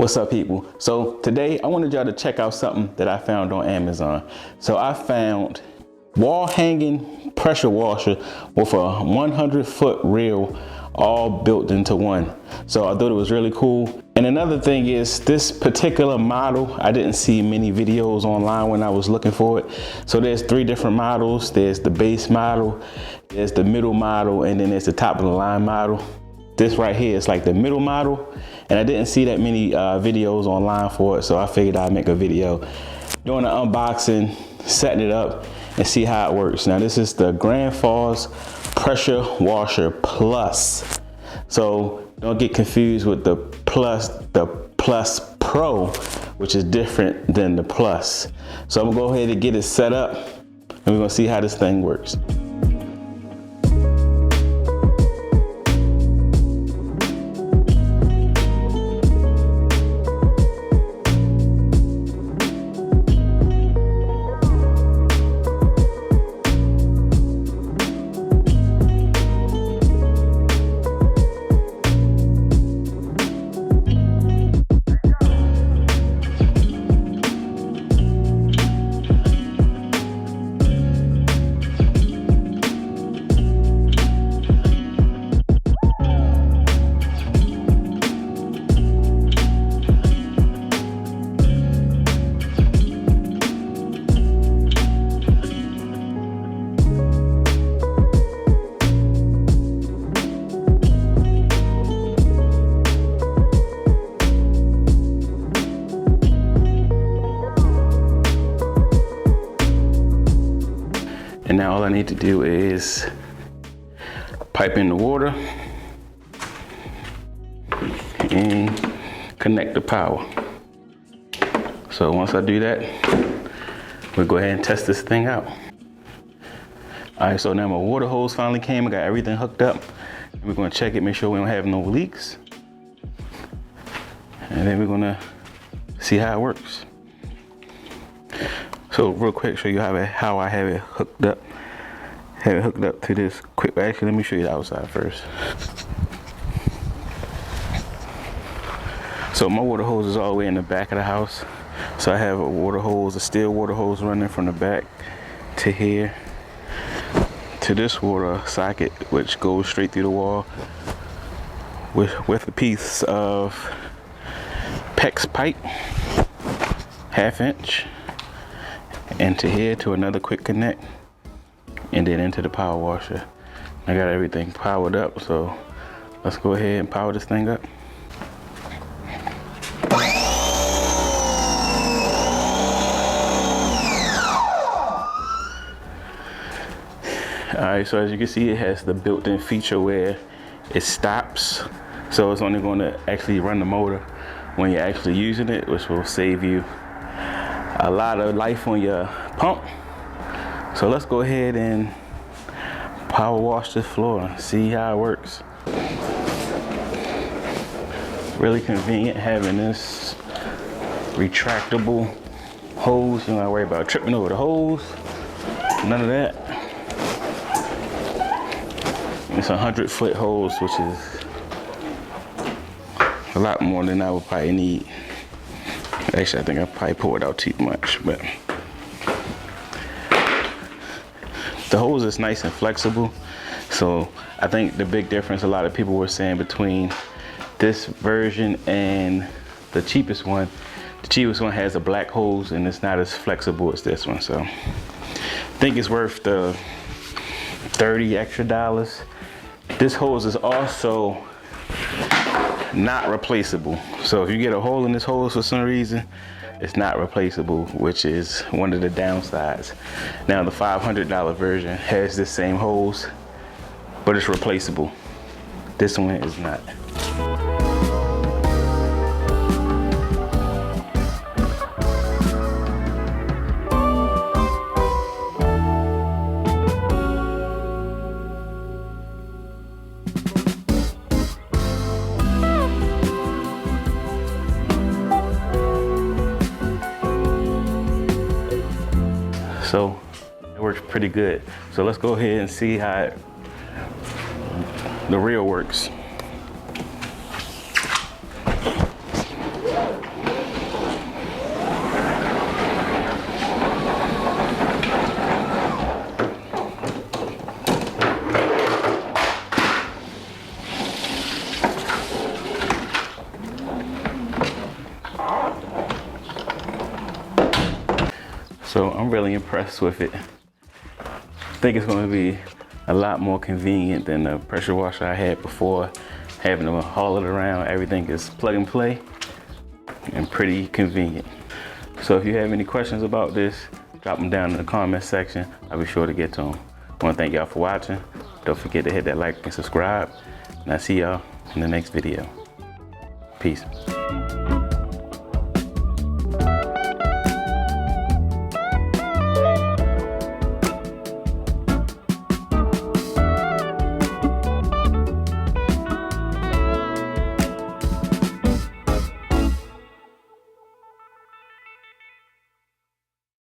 What's up, people? So today I wanted y'all to check out something that I found on Amazon. So I found wall hanging pressure washer with a 100-foot reel all built into one. So I thought it was really cool. And another thing is this particular model, I didn't see many videos online when I was looking for it. So there's 3 different models. There's the base model, there's the middle model, and then there's the top of the line model. This right here is like the middle model, and I didn't see that many videos online for it, so I figured I'd make a video doing an unboxing, setting it up, and see how it works. Now this is the Grandfalls Pressure Washer Plus. So don't get confused with the Plus Pro, which is different than the Plus. So I'm gonna go ahead and get it set up, and we're gonna see how this thing works. And now all I need to do is pipe in the water and connect the power. So once I do that, we'll go ahead and test this thing out. All right, so now my water hose finally came. I got everything hooked up. We're gonna check it, make sure we don't have no leaks. And then we're gonna see how it works. So real quick, show you how I have it hooked up. Have it hooked up to this quick. Actually, let me show you the outside first. So my water hose is all the way in the back of the house. So I have a water hose, a steel water hose running from the back to here, to this water socket, which goes straight through the wall with a piece of PEX pipe, 1/2 inch. And to here to another quick connect, and then into the power washer. I got everything powered up, so let's go ahead and power this thing up. Alright, so as you can see, it has the built-in feature where it stops, so it's only going to actually run the motor when you're actually using it, which will save you a lot of life on your pump. So let's go ahead and power wash this floor and see how it works. Really convenient having this retractable hose. You don't have to worry about tripping over the hose, none of that. It's a 100-foot hose, which is a lot more than I would probably need. Actually, I think I probably poured out too much, but the hose is nice and flexible. So I think the big difference a lot of people were saying between this version and the cheapest one has a black hose and it's not as flexible as this one. So I think it's worth the $30 extra. This hose is also not replaceable. So if you get a hole in this hose for some reason, it's not replaceable, which is one of the downsides. Now the $500 version has this same hose, but it's replaceable. This one is not. So it works pretty good. So let's go ahead and see how the reel works. So I'm really impressed with it. I think it's going to be a lot more convenient than the pressure washer I had before, having to haul it around. Everything is plug and play and pretty convenient. So if you have any questions about this, drop them down in the comment section. I'll be sure to get to them. I want to thank y'all for watching. Don't forget to hit that like and subscribe. And I'll see y'all in the next video. Peace.